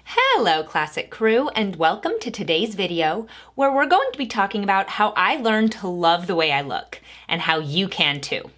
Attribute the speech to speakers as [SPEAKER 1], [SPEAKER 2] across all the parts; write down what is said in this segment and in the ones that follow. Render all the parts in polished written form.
[SPEAKER 1] Hello, Classic Crew, and welcome to today's video, where we're going to be talking about how I learned to love the way I look, and how you can too.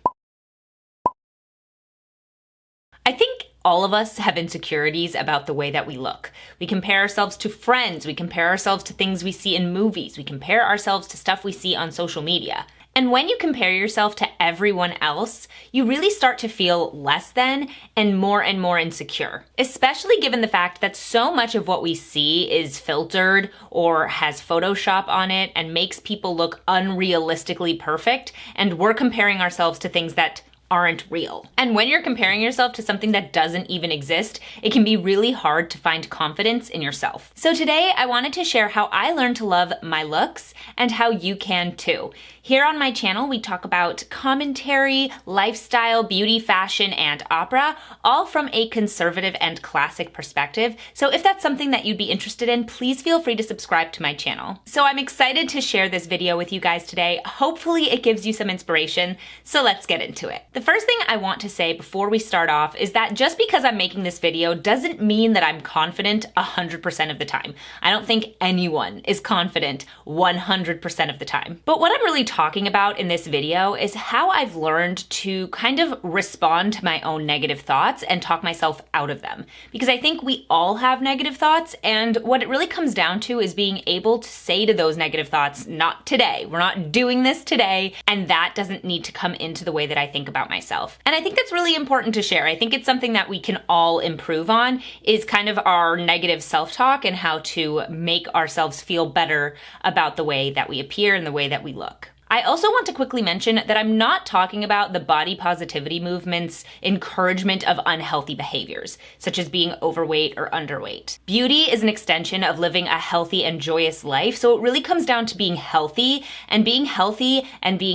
[SPEAKER 1] I think all of us have insecurities about the way that we look. We compare ourselves to friends, we compare ourselves to things we see in movies, we compare ourselves to stuff we see on social media. And when you compare yourself to everyone else, you really start to feel less than and more insecure, especially given the fact that so much of what we see is filtered or has Photoshop on it and makes people look unrealistically perfect, and we're comparing ourselves to things that aren't real. And when you're comparing yourself to something that doesn't even exist, it can be really hard to find confidence in yourself. So today I wanted to share how I learned to love my looks and how you can too. Here on my channel, we talk about commentary, lifestyle, beauty, fashion, and opera, all from a conservative and classic perspective. So if that's something that you'd be interested in, please feel free to subscribe to my channel. So I'm excited to share this video with you guys today. Hopefully it gives you some inspiration. So let's get into it. The first thing I want to say before we start off is that just because I'm making this video doesn't mean that I'm confident 100% of the time. I don't think anyone is confident 100% of the time. But what I'm really talking about in this video is how I've learned to kind of respond to my own negative thoughts and talk myself out of them. Because I think we all have negative thoughts, and what it really comes down to is being able to say to those negative thoughts, not today, we're not doing this today, and that doesn't need to come into the way that I think about myself. And I think that's really important to share. I think it's something that we can all improve on, is kind of our negative self-talk and how to make ourselves feel better about the way that we appear and the way that we look. I also want to quickly mention that I'm not talking about the body positivity movement's encouragement of unhealthy behaviors, such as being overweight or underweight. Beauty is an extension of living a healthy and joyous life, so it really comes down to being healthy and being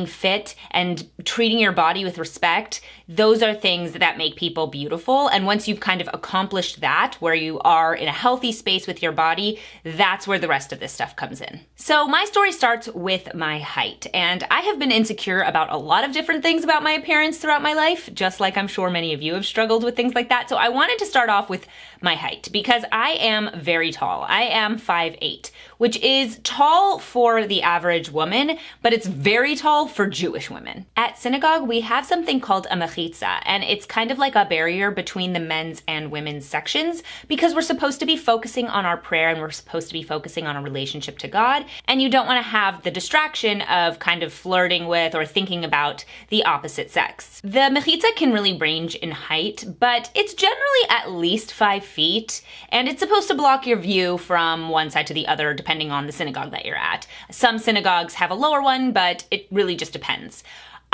[SPEAKER 1] fit and treating your body with respect. Those are things that make people beautiful, and once you've kind of accomplished that, where you are in a healthy space with your body, that's where the rest of this stuff comes in. So my story starts with my height. And I have been insecure about a lot of different things about my appearance throughout my life, just like I'm sure many of you have struggled with things like that. So I wanted to start off with my height because I am very tall. I am 5'8", which is tall for the average woman, but it's very tall for Jewish women. At synagogue, we have something called a mechitza, and it's kind of like a barrier between the men's and women's sections because we're supposed to be focusing on our prayer and we're supposed to be focusing on our relationship to God, and you don't want to have the distraction of kind of flirting with or thinking about the opposite sex. The mechitza can really range in height, but it's generally at least 5 feet, and it's supposed to block your view from one side to the other depending on the synagogue that you're at. Some synagogues have a lower one, but it really just depends.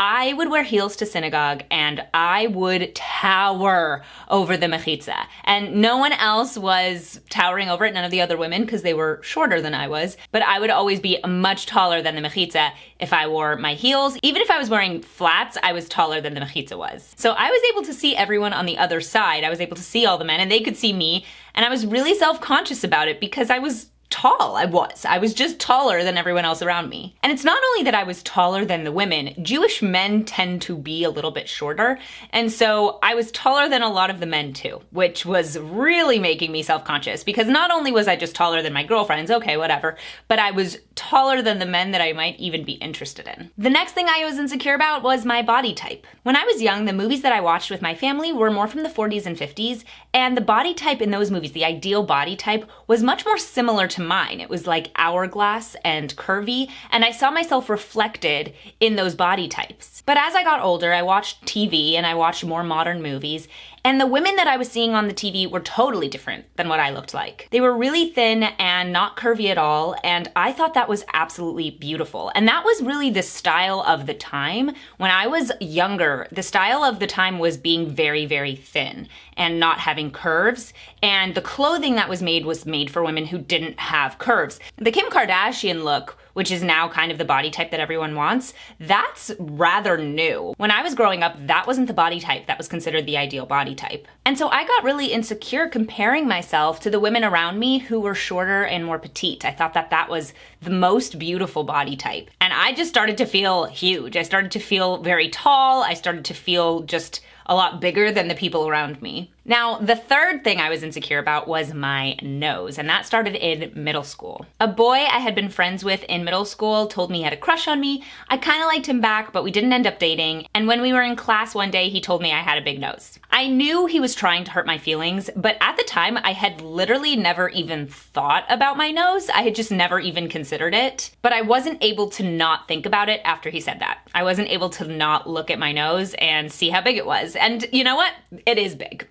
[SPEAKER 1] I would wear heels to synagogue and I would tower over the mechitza. And no one else was towering over it, none of the other women, because they were shorter than I was. But I would always be much taller than the mechitza if I wore my heels. Even if I was wearing flats, I was taller than the mechitza was. So I was able to see everyone on the other side. I was able to see all the men and they could see me. And I was really self-conscious about it because I was tall. I was just taller than everyone else around me. And it's not only that I was taller than the women, Jewish men tend to be a little bit shorter. And so I was taller than a lot of the men too, which was really making me self-conscious because not only was I just taller than my girlfriends, okay, whatever, but I was taller than the men that I might even be interested in. The next thing I was insecure about was my body type. When I was young, the movies that I watched with my family were more from the 40s and 50s, and the body type in those movies, the ideal body type, was much more similar to mine. It was like hourglass and curvy, and I saw myself reflected in those body types. But as I got older, I watched TV and I watched more modern movies, and the women that I was seeing on the TV were totally different than what I looked like. They were really thin and not curvy at all, and I thought that was absolutely beautiful. And that was really the style of the time. When I was younger, the style of the time was being very thin and not having curves, and the clothing that was made for women who didn't have curves. The Kim Kardashian look, which is now kind of the body type that everyone wants, that's rather new. When I was growing up, that wasn't the body type that was considered the ideal body type. And so I got really insecure comparing myself to the women around me who were shorter and more petite. I thought that that was the most beautiful body type. And I just started to feel huge. I started to feel very tall. I started to feel just a lot bigger than the people around me. Now, the third thing I was insecure about was my nose, and that started in middle school. A boy I had been friends with in middle school told me he had a crush on me. I kind of liked him back, but we didn't end up dating. And when we were in class one day, he told me I had a big nose. I knew he was trying to hurt my feelings, but at the time, I had literally never even thought about my nose. I had just never even considered it. But I wasn't able to not think about it after he said that. I wasn't able to not look at my nose and see how big it was. And you know what? It is big.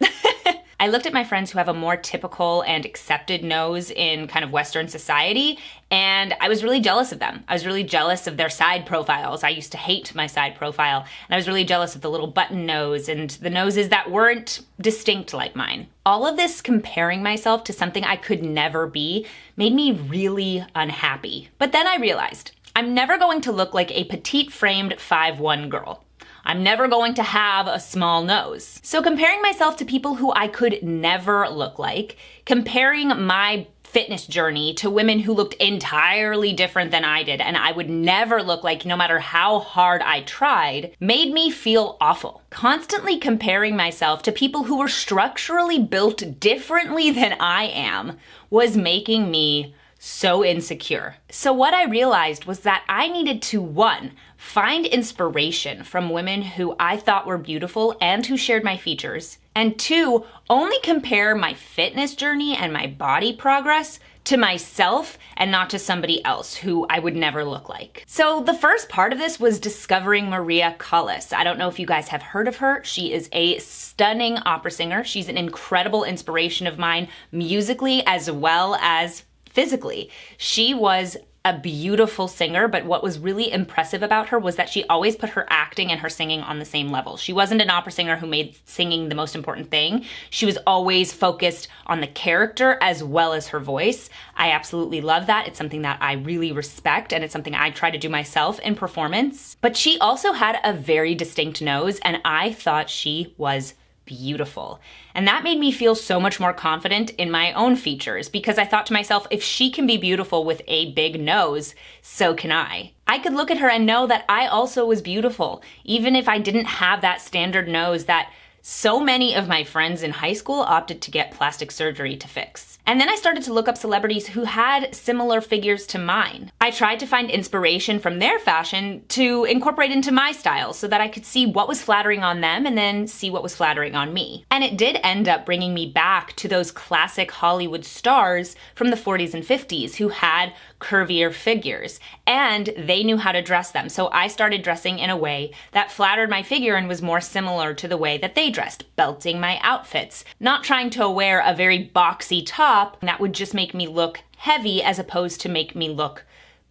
[SPEAKER 1] I looked at my friends who have a more typical and accepted nose in kind of Western society, and I was really jealous of them. I was really jealous of their side profiles. I used to hate my side profile, and I was really jealous of the little button nose and the noses that weren't distinct like mine. All of this comparing myself to something I could never be made me really unhappy. But then I realized I'm never going to look like a petite-framed 5'1" girl. I'm never going to have a small nose. So comparing myself to people who I could never look like, comparing my fitness journey to women who looked entirely different than I did and I would never look like no matter how hard I tried, made me feel awful. Constantly comparing myself to people who were structurally built differently than I am was making me so insecure. So what I realized was that I needed to, one, find inspiration from women who I thought were beautiful and who shared my features, and two, only compare my fitness journey and my body progress to myself and not to somebody else who I would never look like. So the first part of this was discovering Maria Callas. I don't know if you guys have heard of her. She is a stunning opera singer. She's an incredible inspiration of mine musically as well as physically. She was a beautiful singer, but what was really impressive about her was that she always put her acting and her singing on the same level. She wasn't an opera singer who made singing the most important thing. She was always focused on the character as well as her voice. I absolutely love that. It's something that I really respect, and it's something I try to do myself in performance. But she also had a very distinct nose, and I thought she was beautiful. And that made me feel so much more confident in my own features because I thought to myself, if she can be beautiful with a big nose, so can I. I could look at her and know that I also was beautiful, even if I didn't have that standard nose that so many of my friends in high school opted to get plastic surgery to fix. And then I started to look up celebrities who had similar figures to mine. I tried to find inspiration from their fashion to incorporate into my style so that I could see what was flattering on them and then see what was flattering on me. And it did end up bringing me back to those classic Hollywood stars from the 40s and 50s who had curvier figures, and they knew how to dress them. So I started dressing in a way that flattered my figure and was more similar to the way that they dressed, belting my outfits, not trying to wear a very boxy top that would just make me look heavy as opposed to make me look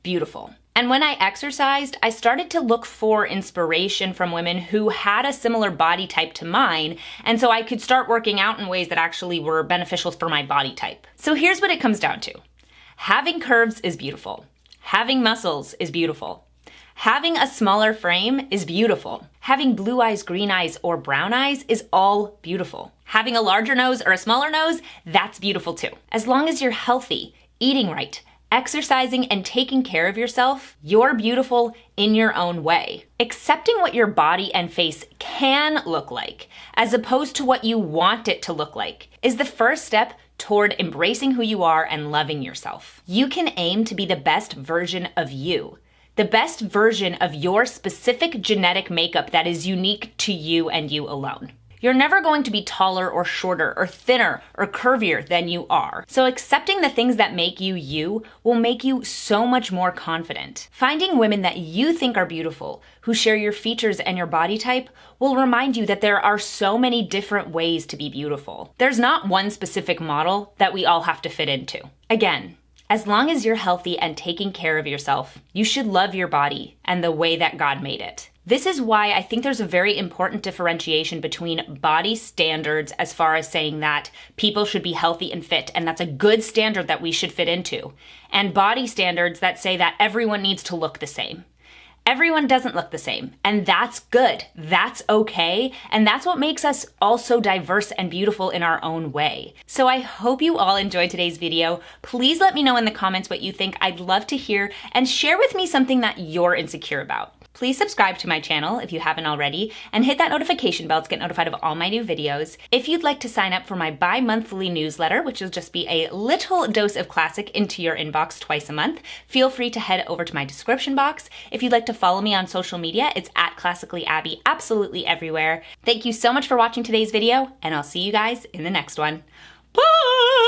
[SPEAKER 1] beautiful. And when I exercised, I started to look for inspiration from women who had a similar body type to mine, and so I could start working out in ways that actually were beneficial for my body type. So here's what it comes down to. Having curves is beautiful. Having muscles is beautiful. Having a smaller frame is beautiful. Having blue eyes, green eyes, or brown eyes is all beautiful. Having a larger nose or a smaller nose, that's beautiful too. As long as you're healthy, eating right, exercising, and taking care of yourself, you're beautiful in your own way. Accepting what your body and face can look like, as opposed to what you want it to look like, is the first step toward embracing who you are and loving yourself. You can aim to be the best version of you, the best version of your specific genetic makeup that is unique to you and you alone. You're never going to be taller or shorter or thinner or curvier than you are. So accepting the things that make you you will make you so much more confident. Finding women that you think are beautiful, who share your features and your body type, will remind you that there are so many different ways to be beautiful. There's not one specific model that we all have to fit into. Again, as long as you're healthy and taking care of yourself, you should love your body and the way that God made it. This is why I think there's a very important differentiation between body standards as far as saying that people should be healthy and fit, and that's a good standard that we should fit into, and body standards that say that everyone needs to look the same. Everyone doesn't look the same, and that's good. That's okay, and that's what makes us all so diverse and beautiful in our own way. So I hope you all enjoyed today's video. Please let me know in the comments what you think. I'd love to hear, and share with me something that you're insecure about. Please subscribe to my channel if you haven't already, and hit that notification bell to get notified of all my new videos. If you'd like to sign up for my bi-monthly newsletter, which will just be a little dose of classic into your inbox twice a month, feel free to head over to my description box. If you'd like to follow me on social media, it's at ClassicallyAbby absolutely everywhere. Thank you so much for watching today's video, and I'll see you guys in the next one. Bye!